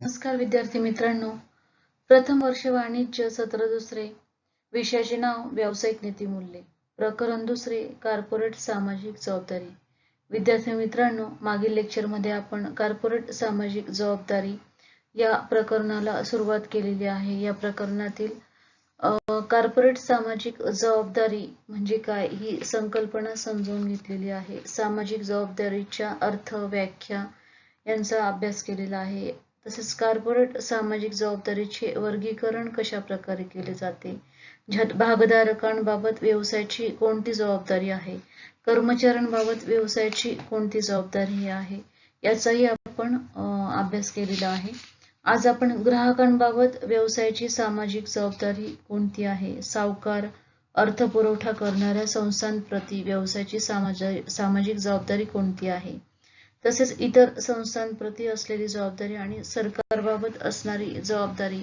नमस्कार विद्यार्थी मित्रांनो, प्रथम वर्ष वाणिज्य सत्र दुसरे, विषयाचे नाव व्यावसायिक नीतिमूल्ये, प्रकरण दुसरे कॉर्पोरेट सामाजिक जबाबदारी. विद्यार्थी मित्रांनो, मागील लेक्चरमध्ये आपण कॉर्पोरेट सामाजिक जबाबदारी या प्रकरणाला सुरुवात केलेली आहे. या प्रकरणातील कॉर्पोरेट सामाजिक जबाबदारी म्हणजे काय ही संकल्पना समजून घेतलेली आहे. सामाजिक जबाबदारीच्या अर्थ, व्याख्या यांचा अभ्यास केलेला आहे. तसेच कॉर्पोरेट सामाजिक जबाबदारीचे वर्गीकरण कशा प्रकारे केले जाते, भागधारकांबाबत व्यवसायाची कोणती जबाबदारी आहे, कर्मचाऱ्यांबाबत व्यवसायाची कोणती जबाबदारी आहे, याचाही आपण अभ्यास केलेला आहे. आज आपण ग्राहकांबाबत व्यवसायाची सामाजिक जबाबदारी कोणती आहे, सावकार, अर्थपुरवठा करणाऱ्या संस्थांप्रती व्यवसायाची सामाजिक जबाबदारी कोणती आहे, तसेच इतर संस्थांप्रती असलेली जबाबदारी आणि सरकारबाबत असणारी जबाबदारी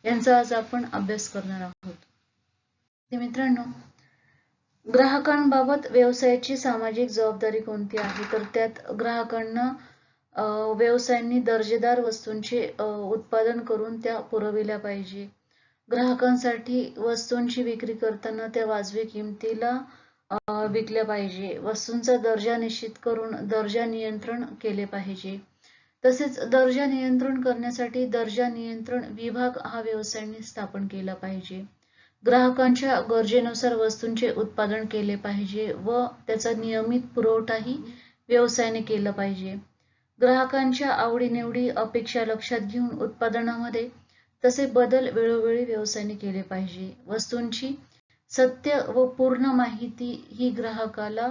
यांचा आज आपण अभ्यास करणार आहोत. मित्रांनो, ग्राहकांबाबत व्यवसायाची सामाजिक जबाबदारी कोणती आहे, तर त्यात ग्राहकांना व्यवसायांनी दर्जेदार वस्तूंचे उत्पादन करून त्या पुरविल्या पाहिजे. ग्राहकांसाठी वस्तूंची विक्री करताना त्या वाजवी किमतीला विकल्या पाहिजे. वस्तूंचा दर्जा निश्चित करून दर्जा नियंत्रण केले पाहिजे. तसेच दर्जा नियंत्रण करण्यासाठी दर्जा नियंत्रण विभाग हा व्यवसायाने स्थापन केला पाहिजे. ग्राहकांच्या गरजेनुसार वस्तूंचे उत्पादन केले पाहिजे व त्याचा नियमित पुरवठाही व्यवसायाने केला पाहिजे. ग्राहकांच्या आवडीनिवडी अपेक्षा लक्षात घेऊन उत्पादनामध्ये तसे बदल वेळोवेळी व्यवसायाने केले पाहिजे. वस्तूंची सत्य व पूर्ण माहिती ही ग्राहकाला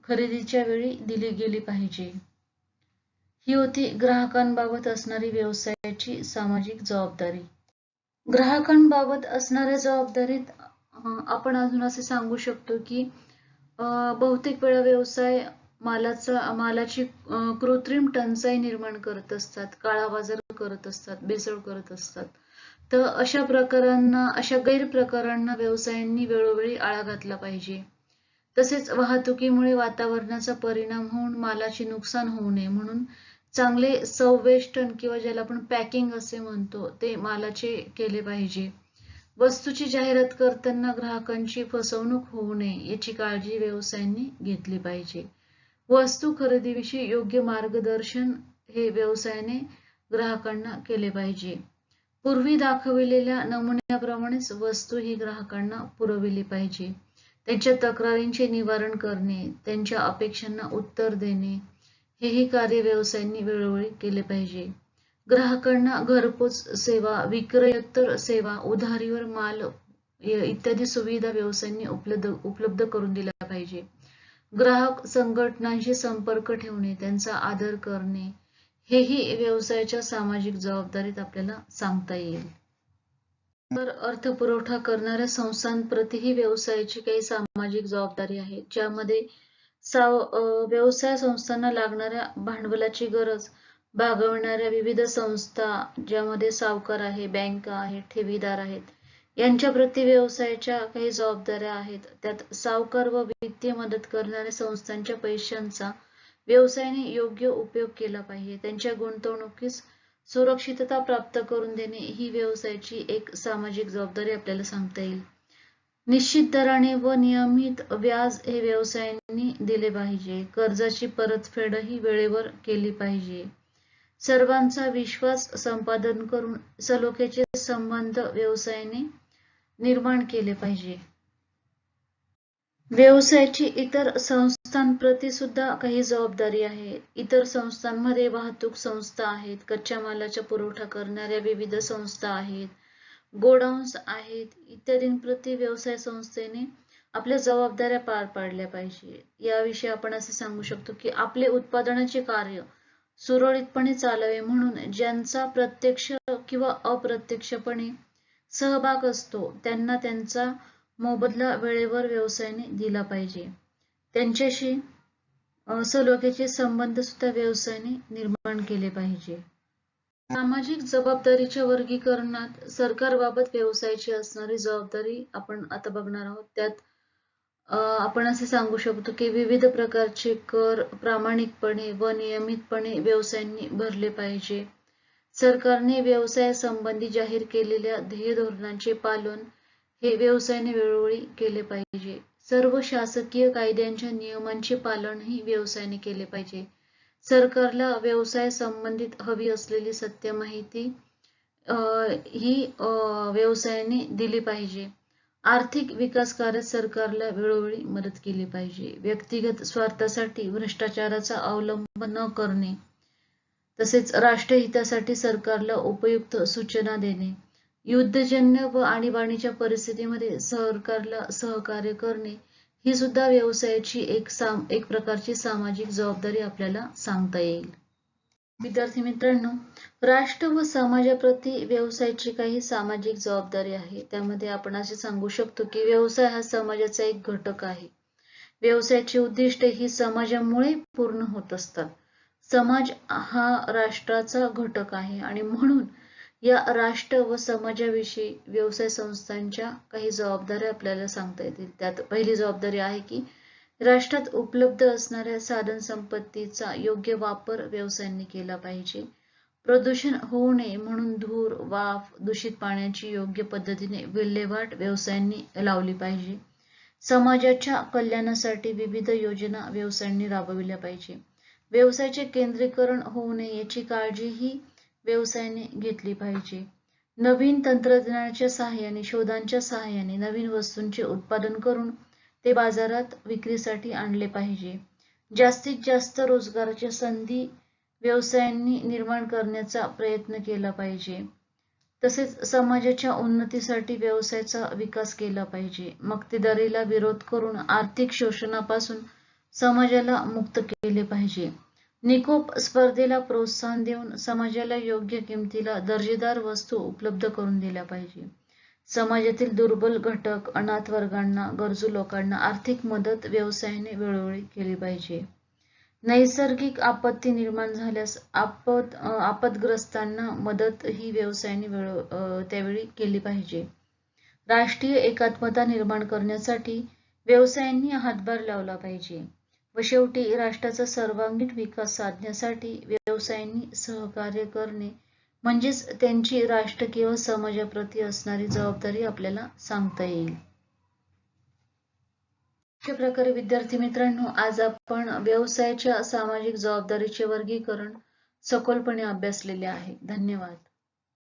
खरेदीच्या वेळी दिली गेली पाहिजे. ही होती ग्राहकांबाबत असणारी व्यवसायाची सामाजिक जबाबदारी. ग्राहकांबाबत असणाऱ्या जबाबदारीत आपण अजून असे सांगू शकतो की बहुतेक वेळा व्यवसाय मालाची कृत्रिम टंचाई निर्माण करत असतात, काळा बाजार करत असतात, भेसळ करत असतात. तर अशा गैरप्रकारांना व्यवसायांनी वेळोवेळी आळा घातला पाहिजे. तसेच वाहतुकीमुळे वातावरणाचा परिणाम होऊन मालाचे नुकसान होऊ नये म्हणून चांगले संवेष्टन किंवा ज्याला आपण पॅकिंग असे म्हणतो ते मालाचे केले पाहिजे. वस्तूची जाहिरात करताना ग्राहकांची फसवणूक होऊ नये याची काळजी व्यवसायांनी घेतली पाहिजे. वस्तू खरेदीविषयी योग्य मार्गदर्शन हे व्यवसायाने ग्राहकांना केले पाहिजे. पूर्वी दाखविलेल्या नमुन्याप्रमाणेच वस्तू ही ग्राहकांना पुरविली पाहिजे. त्यांच्या तक्रारींचे निवारण करणे, त्यांच्या अपेक्षांना उत्तर देणे हेही कार्य व्यवसायांनी वेळोवेळी केले पाहिजे. ग्राहकांना घरपोच सेवा, विक्रयोत्तर सेवा, उधारीवर माल इत्यादी सुविधा व्यवसायांनी उपलब्ध करून दिल्या पाहिजे. ग्राहक संघटनांशी संपर्क ठेवणे, त्यांचा आदर करणे हेही व्यवसायाच्या सामाजिक जबाबदारीत आपल्याला सांगता येईल. तर अर्थपुरवठा करणाऱ्या संस्थांप्रतीही व्यवसायाची काही सामाजिक जबाबदारी आहे, ज्यामध्ये व्यवसाय संस्थांना लागणाऱ्या भांडवलाची गरज भागवणाऱ्या विविध संस्था, ज्यामध्ये सावकार आहे, बँका आहेत, ठेवीदार आहेत, यांच्या प्रती व्यवसायाच्या काही जबाबदाऱ्या आहेत. त्यात सावकार व वित्तीय मदत करणाऱ्या संस्थांच्या पैशांचा व्यवसायाने योग्य उपयोग केला पाहिजे. त्यांच्या गुंतवणुकीस सुरक्षितता प्राप्त करून देणे ही व्यवसायाची एक सामाजिक जबाबदारी आपल्याला सांगता येईल. निश्चित दराने व नियमित व्याज हे व्यवसायांनी दिले पाहिजे. कर्जाची परतफेडही वेळेवर केली पाहिजे. सर्वांचा विश्वास संपादन करून सलोख्याचे संबंध व्यवसायाने निर्माण केले पाहिजे. व्यवसायाची इतर संस्थांप्रती सुद्धा काही जबाबदारी आहे. इतर संस्थांमध्ये वाहतूक संस्था आहेत, कच्च्या मालाचा पुरवठा करणाऱ्या विविध संस्था आहेत, गोडाऊन्स आहेत, इत्यादींप्रती व्यवसाय संस्थेने आपल्या जबाबदाऱ्या पार पाडल्या पाहिजे. याविषयी आपण असे सांगू शकतो की आपले उत्पादनाचे कार्य सुरळीतपणे चालावे म्हणून ज्यांचा प्रत्यक्ष किंवा अप्रत्यक्षपणे सहभाग असतो त्यांना त्यांचा मोबदला वेळेवर व्यवसायाने दिला पाहिजे. त्यांच्याशी सलोख्याचे संबंध सुद्धा व्यवसायाने निर्माण केले पाहिजे. सामाजिक जबाबदारीच्या वर्गीकरणात सरकारबाबत व्यवसायाची असणारी जबाबदारी आपण आता बघणार आहोत. त्यात आपण असे सांगू शकतो की विविध प्रकारचे कर प्रामाणिकपणे व नियमितपणे व्यवसायांनी भरले पाहिजे. सरकारने व्यवसायासंबंधी जाहीर केलेल्या ध्येय धोरणांचे पालन हे व्यवसायाने वेळोवेळी केले पाहिजे. सर्व शासकीय कायद्यांच्या नियमांचे पालनही व्यवसायाने केले पाहिजे. सरकारला व्यवसाय संबंधित हवी असलेली सत्य माहिती ही व्यवसायाने दिली पाहिजे. आर्थिक विकास कार्यात सरकारला वेळोवेळी मदत केली पाहिजे. व्यक्तिगत स्वार्थासाठी भ्रष्टाचाराचा अवलंब न करणे, तसेच राष्ट्रहितासाठी सरकारला उपयुक्त सूचना देणे, युद्धजन्य व आणीबाणीच्या परिस्थितीमध्ये सरकारला सहकार्य करणे ही सुद्धा व्यवसायाची एक प्रकारची सामाजिक जबाबदारी आपल्याला सांगता येईल. विद्यार्थी मित्रांनो, राष्ट्र व समाजाप्रती व्यवसायाची काही सामाजिक जबाबदारी आहे. त्यामध्ये आपण असे सांगू शकतो की व्यवसाय हा समाजाचा एक घटक आहे. व्यवसायाची उद्दिष्टे ही समाजामुळे पूर्ण होत असतात. समाज हा राष्ट्राचा घटक आहे आणि म्हणून या राष्ट्र व समाजाविषयी व्यवसाय संस्थांच्या काही जबाबदाऱ्या आपल्याला सांगता येतील. त्यात पहिली जबाबदारी आहे की राष्ट्रात उपलब्ध असणाऱ्या साधन संपत्तीचा योग्य वापर व्यवसायांनी केला पाहिजे. प्रदूषण होऊ नये म्हणून धूर, वाफ, दूषित पाण्याची योग्य पद्धतीने विल्हेवाट व्यवसायांनी लावली पाहिजे. समाजाच्या कल्याणासाठी विविध योजना व्यवसायांनी राबविल्या पाहिजे. व्यवसायाचे केंद्रीकरण होऊ नये याची काळजीही व्यवसायाने घेतली पाहिजे. नवीन तंत्रज्ञानाच्या सहाय्याने, शोधांच्या सहाय्याने नवीन वस्तूंचे उत्पादन करून ते बाजारात विक्रीसाठी आणले पाहिजे. जास्तीत जास्त रोजगाराच्या संधी व्यवसायांनी निर्माण करण्याचा प्रयत्न केला पाहिजे. तसेच समाजाच्या उन्नतीसाठी व्यवसायाचा विकास केला पाहिजे. मक्तेदारीला विरोध करून आर्थिक शोषणापासून समाजाला मुक्त केले पाहिजे. निकोप स्पर्धेला प्रोत्साहन देऊन समाजाला योग्य किमतीला दर्जेदार वस्तू उपलब्ध करून दिल्या पाहिजे. समाजातील दुर्बल घटक, अनाथ वर्गांना, गरजू लोकांना आर्थिक मदत व्यवसायाने वेळोवेळी केली पाहिजे. नैसर्गिक आपत्ती निर्माण झाल्यास आपदग्रस्तांना मदत ही व्यवसायाने त्यावेळी केली पाहिजे. राष्ट्रीय एकात्मता निर्माण करण्यासाठी व्यवसायांनी हातभार लावला पाहिजे. व शेवटी राष्ट्राचा सर्वांगीण विकास साधण्यासाठी व्यवसायांनी सहकार्य करणे म्हणजेच त्यांची राष्ट्र किंवा समाजाप्रती असणारी जबाबदारी आपल्याला सांगता येईल. अशा प्रकारे विद्यार्थी मित्रांनो, आज आपण व्यवसायाच्या सामाजिक जबाबदारीचे वर्गीकरण सखोलपणे अभ्यासलेले आहे. धन्यवाद.